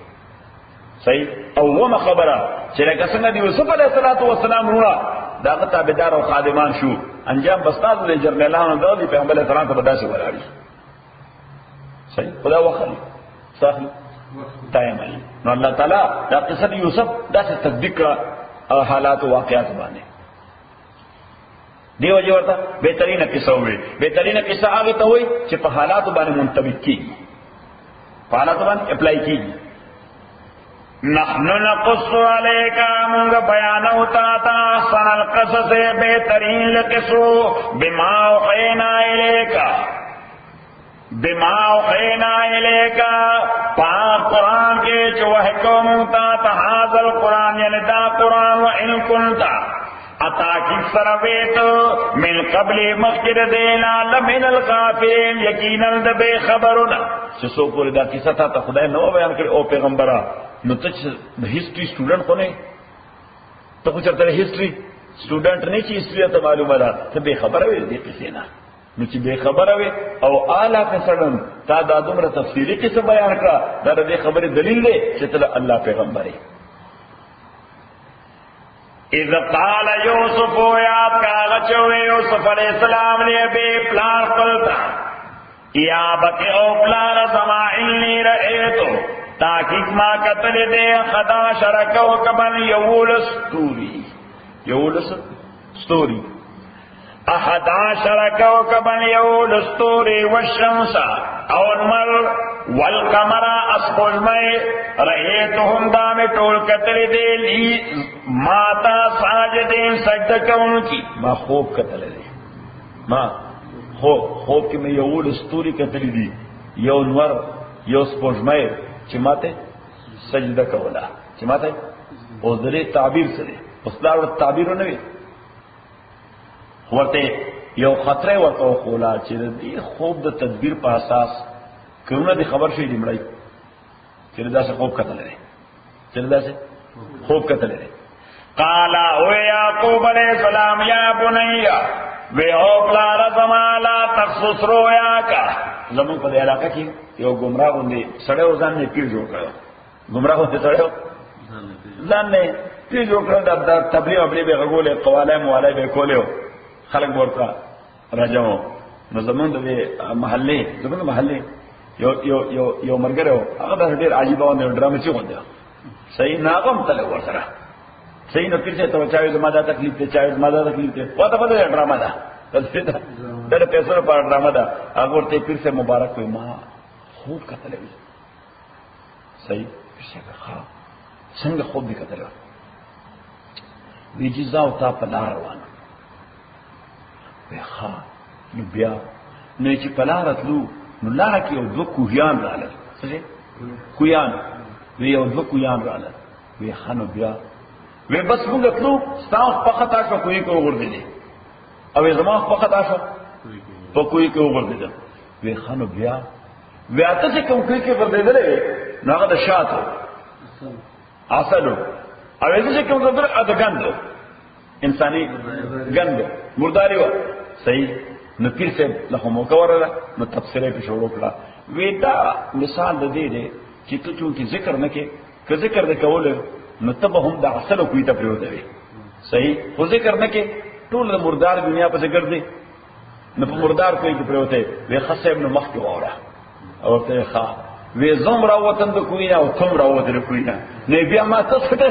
صحیح. اومه خبره چې لکه څنګه د یوسف علیه السلام وروڼه دغه تابعدار او خادمان شو، انجام بستاسو د جرنیلانو د پیغمبر علیه السلام ته بداسي ولاړي. صحیح. خدا وخت صحیح تایم ای نو الله تعالی دا قصه د یوسف داسې تصدیق کړه حالات او واقعات باندې. دیو جو ورته بهترینه قصه وي، بهترینه قصه هغه ته وي چې په حالات باندې منطبق کیږي، په حالات باندې اپلای کیږي. نحنو نقص علیک موږ بیانو تا احسن القصص بهترین قصو بما اوحینا الیک پاک قرآن کے جو حکم تا هذا القرآن یعنی دا قرآن و ان کنت اتاکی سرویت من قبل مخکر دینا لمن الغافلین یقینا د بے خبرنا چې سو پوری دا کیسه تا خدای نو بیان کړي او پیغمبره نو ته د هیستوري سټوډنټ خو نه ته خو چرته هیستوري سټوډنټ نه چې هیستوري ته معلومه ده ته بے خبره وي دې کیسه نه نو چې بے خبره وي او اعلی فسرن تا دا دومره تفصیلی کیسه بیان کړه دا دې خبره دلیل دی چې ته الله پیغمبر یې. اذ قال یوسف یاد کاغه چوي یوسف علیہ السلام نے بے پلان قلتا یا بک او پلان سما انی رأیتو تاکیق ما قتل دے خدا شرکو کبن یولس ستوری احدا شرکو کبن یولس ستوری والشمس او المر والقمر اسقل میں رأیتهم دام ٹول قتل دے لی ماتا ساجدین سجدہ کون کی ما خوب قتل دے ما خوب کی میں یول ستوری قتل دی یو نور یو سپوږمۍ چې ماته سجده کولا چې ماته او درې تعبیر سره اصلاح او تعبیر نه وي ورته یو خطر ورته خولا چې دې خوب د تدبیر په اساس کومه دي خبر شي دیمړی چې دا څه خوب قتل لري چې دا څه خوب قتل لري. قال او یعقوب علیہ السلام یا بنیا و او پلار زمالا تخصص رویا کا زمون په علاقه کې یو گمراه باندې سړیو ځان نه پیر جوړ کړو، گمراه باندې سړیو ځان نه دې جوړ کړل د تبلیغ خبرې به غوړې قواله موالای به کولې خلک ورته راځو نو زمونږ د محلې یو مرګره هغه ډېر عجیب باندې ډرامه چې غوډه صحیح ناغم تل ورسره صحیح نو کله ته چاوي زما دا تکلیف ته چاوي زما دا تکلیف ته پته پته ډرامه ده دا پیسو لپاره ډرامه ده هغه ته پیر سے مبارک وي ما خوب کتلې صحیح څنګه څنګه خوب دې کتل وی جزا او تا په لار روانه وی ښا نو بیا نه چې په لار تلو نو لار کې یو دوه کوهیان راغلل څه کوهیان وی یو دوه کوهیان راغلل وی خانو بیا وی بس موږ تلو ستاسو په خطا شو کوی کو وګرځیدي او زما په خطا شو په کوی کو وګرځیدل وی خانو بیا وی اته چې کوم کوی کې وګرځیدل نو هغه د شاتو اصلو او چې کوم څه در ادګند انساني ګند مرداري و صحیح نو پیر سے له موقع ورله نو تفسیره په شروع کړه ویدا مثال د دې دی چې ته چې ذکر نه کې که ذکر د کول نو ته هم د اصلو کوی ته پریو دی صحیح خو ذکر نه کې ټول د مردار دنیا په ذکر دی نو په مردار کوی کې پریو ته وی خصه ابن مخ کې وره او ته ښا وی زم را وطن د کوی نه او تم را وطن د کوی نه نه بیا ما تاسو ته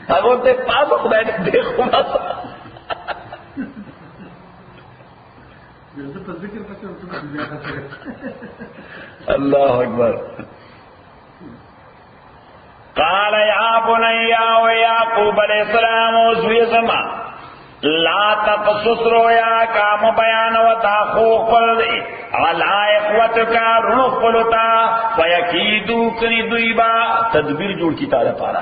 هغه ته پاسو خدای دې خو ما الله اکبر قال يا بني ويعقوب عليه السلام وزوي زما لا تقصص رؤياك مبيان وتاخو قل على اخوتك رنقلتا فيكيدوا كردويبا تدبیر جوړ کی تعالی پارا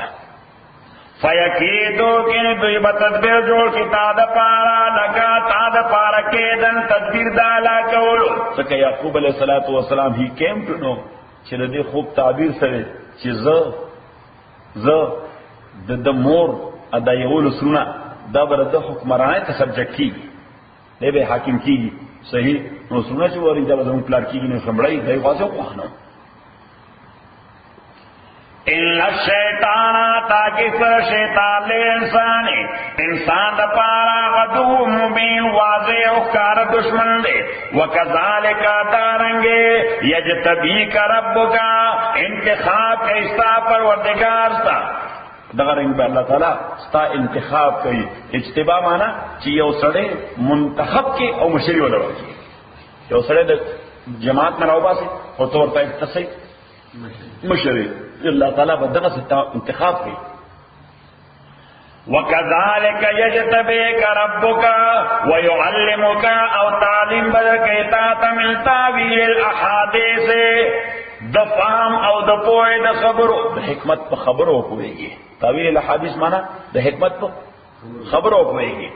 فیکیدو کن دوی با تدبیر جوڑ کی تاد پارا لگا تاد پارا کیدن تدبیر دالا کولو سکا یعقوب علیہ السلام ہی کیم ٹنو چی ردی خوب تعبیر سرے چی د مور ادا یولو سننا دا برد حکمرانه ته سبجیکټ کیږي دی به حاکم کیږي صحیح نو سننا چې وری دا زموږ پلار کیږي نو سمړای دی واسه خوښنه ان الشیطان تاکس شیطان لے انسان دا پارا غدو مبین واضح اخکار دشمن دے وکذالک دارنگے یجتبیک ربکا انتخاب کا استا پروردگار ستا دغرنگ با اللہ تعالی ستا انتخاب کئی اجتباع مانا چی یو سڑے منتخب کی او مشری والا کی یو سڑے دا جماعت میں راوبا سے اور طور پر تصیب مشری اللہ تعالیٰ بدغه انتخاب کی وَكَذَلِكَ يَجْتَبِيكَ رَبُّكَ وَيُعَلِّمُكَ او تعلیم بدکیتا من تاویل الاحادیث د فهم او د پوهې د خبرو د حکمت په خبرو کویږي تاویل الاحادیث معنا د حکمت په خبرو کویږي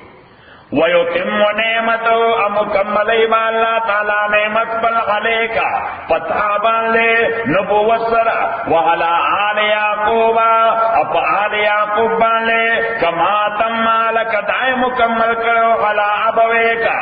وَيُتِمُّ نِعْمَتَهُ مُكَمَّلَ ایبا اللہ تعالی نعمت بل علیکا فتحابان لے نبوت سرا وعلا آل یعقوب اپ آل یعقوب بان لے کما تمالک دائے مکمل کرو علا ابویکا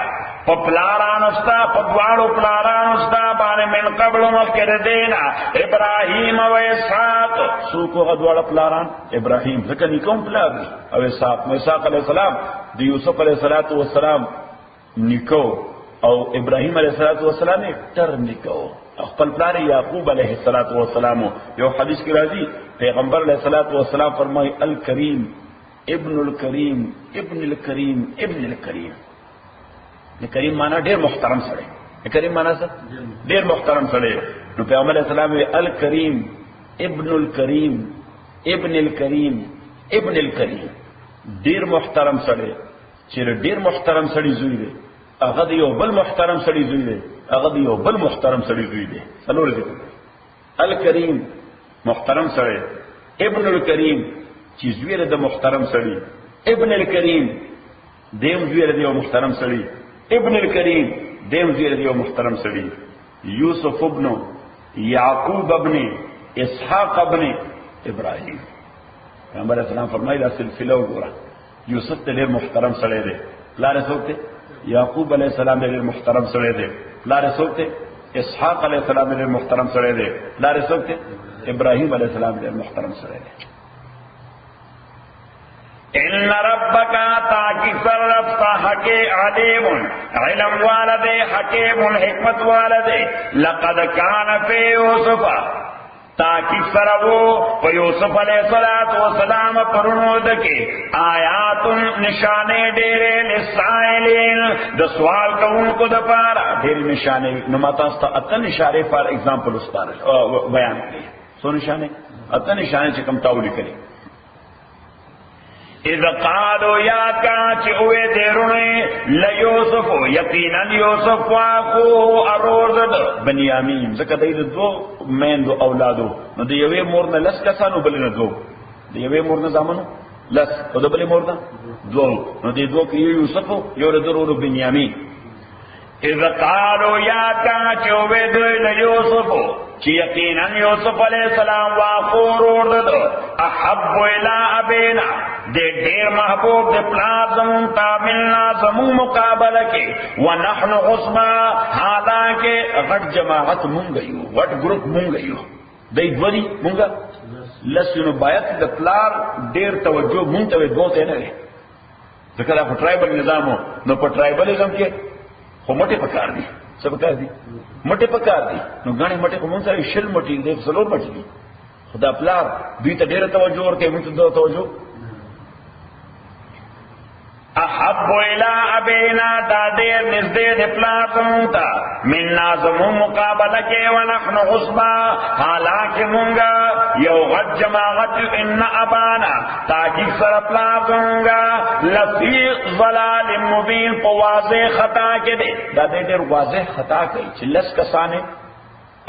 پپلارانستا پدوارو پلارانستا بانے من قبل مذکر دینا ابراہیم و اسحاق سوکو غدوار پلاران ابراہیم ذکر نکون پلار او اسحاق علیہ السلام دی یوسف علیہ السلام نکو او ابراہیم علیہ السلام نے تر نکو اخپل پلار یعقوب علیہ السلام یو حدیث کی راضی پیغمبر علیہ السلام فرمائی الکریم ابن الکریم ابن الکریم ابن الکریم کریم مانا ډیر محترم سره کریم مانا څه ډیر محترم سره نو پیغمبر علیہ السلام الکریم ابن الکریم ابن الکریم ابن الکریم ډیر محترم سره چې ډیر محترم سړي زوی دی هغه یو بل محترم سړي زوی دی هغه یو بل محترم سړي زوی دی څلور دي الکریم محترم سره ابن الکریم چې زوی د محترم سړي ابن الکریم دیم زوی د یو محترم سړي ابن الکریم دیم زوی د یو محترم سړي یوسف ابن یعقوب ابن اسحاق ابن ابراہیم پیغمبر اسلام فرمایي دا سلسله وګوره یوسف ډېر محترم سړی دی پلار یې څوک دی یعقوب علیہ السلام ډېر محترم سړی دی پلار یې څوک دی اسحاق علیہ السلام ډېر محترم سره دی لارې څوک دی ابراهیم علیہ السلام ډېر محترم سره دی ان ربک تاکید سر رفتا حکیم علیم علم والده حکیم حکمت والده لقد کان فی یوسف تاکید سر وہ پا یوسف علیہ السلام پرنود کے آیات نشانے ڈیرے لسائلین دا سوال کا ان کو دا پارا ڈیرے نشانے نماتاستا اتن اشارے فار ایگزامپل اس پارا بیان کری سو نشانے اتن نشانے چکم تاولی کری اذا قالوا یا کاچ اوے دیرنے لیوسف یقینا یوسف واخو اروزد بنیامین زکه دای دو مین دو اولادو نو دی یوې مور نه لس کسانو بل نه دو دی یوې مور نه زامنو لس او د بلې مور نه دو نو دی دو کې یوسف یو له درو بنیامین اذا قالوا یا کاچ اوے لیوسف چی یقینا یوسف علیہ السلام واخور اردد احب الى ابینا دے دیر محبوب دے پلاد زمون تاملنا زمون مقابلہ کے ونحن عصبا حالانکہ غٹ جماعت مونگئیو غٹ گروپ مونگئیو دے دوری مونگا لسینو بایت دے پلار دیر توجہ مونگتوے دوتے نرے ذکر آپ ٹرائبل نظامو نو پر ٹرائبلزم کے خو مٹے پکار دی سب پکار دی مٹے پکار دی نو غانے مٹے کو مون سره شل مٹی دے سلور مٹی دی خدا پلار دوی ته ډیره توجه ورکړي موږ ته توجه احب الى ابینا دا دیر نزدې د پلار زمونتا من نازمو مقابله کې ونحن عصبا حالانکه مونږه یو غټ جماعت ان ابانا تاکي سره پلار زمونږه لفی ضلال مبین په واضح خطا کې دی دا ډېر واضح خطا کوي چې لس کسانه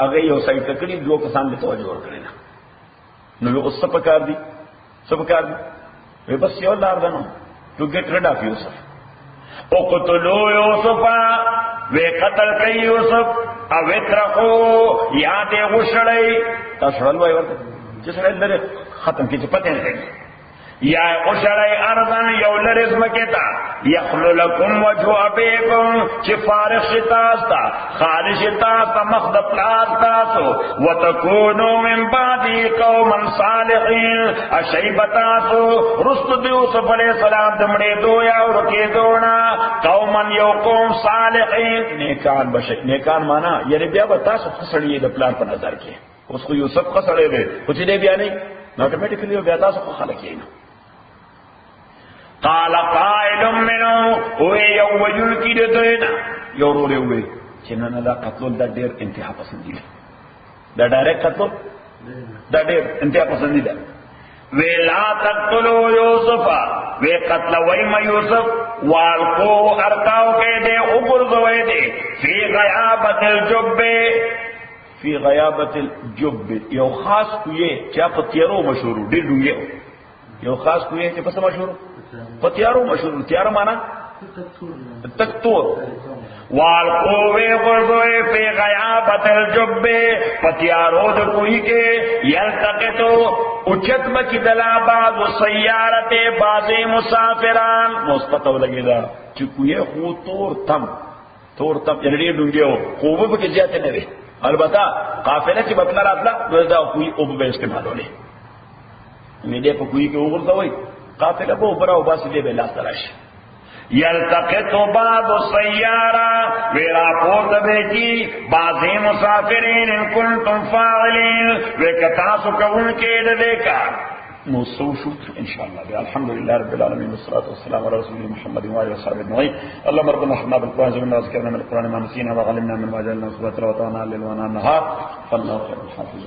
هغه یو سایت کړي دوه کسان ته توجه ورکړي نو اوس څه پکار دي بس یو لار ده نو to get rid of Yusuf. اقتلوا یوسفا وی قتل کئی یوسف او اترخو یا دے غشڑی تا شڑل وائی ورکت چی سڑی لرے ختم کی چی پتے نہیں یا غشڑی ارضن یو لرز مکتا یخلو لکم وجو ابیکم چی فارغ شتاستا خالص شتاستا مخدب لازتاسو وتکونو من بعدی قوما صالحین اشیبتاسو رست یوسف علیہ السلام دمڑے دویا ورکی دونا قوما یو قوم صالحین نیکان بشک نیکان مانا یعنی بیا بتاسو خسڑیے دا پلان پر نظر کے اس کو یوسف خسڑے دے کچھ دے بیا نہیں آٹومیٹکلی بیا تاسو کو خلقی نا قال قائل منو ہوئے یو وجل کی دینا یو رو رے ہوئے چنانا دا قتل دا دیر انتہا پسندیدہ دا ڈائریکٹ قتل دا دیر انتہا پسندیدہ وی لا تقتلو یوسفا وی قتل ویم یوسف والقو ارکاو کے دے اگرزوے دے فی غیابت الجب یو خاص کوئے چا پتیارو مشہورو دیر ڈونگے یو خاص کوئے چا پس مشہورو پتیارو مشہور تیارو مانا تکتور والقوے غرزوے فی غیابت الجب پتیارو دو کوئی کے یلتقتو اچت بچی دلا بعض سیارت بعض مسافران مستطو لگی دا چکوئے خو تور تم یعنی دیر ڈونگے ہو خوبو بکی زیادہ نوے البتہ قافلہ چی بطلہ راتلا دا کوئی اوبو بے استعمال ہونے میڈیا پا کوئی کے اوغر دوئی قافلہ بو برا و باسی دے بے لاس تراش یلتقطو بعض السیارہ ویرا پورت بے کی بعضی مسافرین ان کنتم فاعلین ویکتاسو کون کے دے کا موصوشو انشاءاللہ الحمدللہ رب العالمین والصلاة والسلام على رسول محمد وعلى وصحبه اجمعين اللهم ربنا احفظنا بالقرآن زمنا وذكرنا من القرآن ما نسينا وعلمنا من ما جعلنا صلاة وطانا الليل ونهار فالله خير الحافظ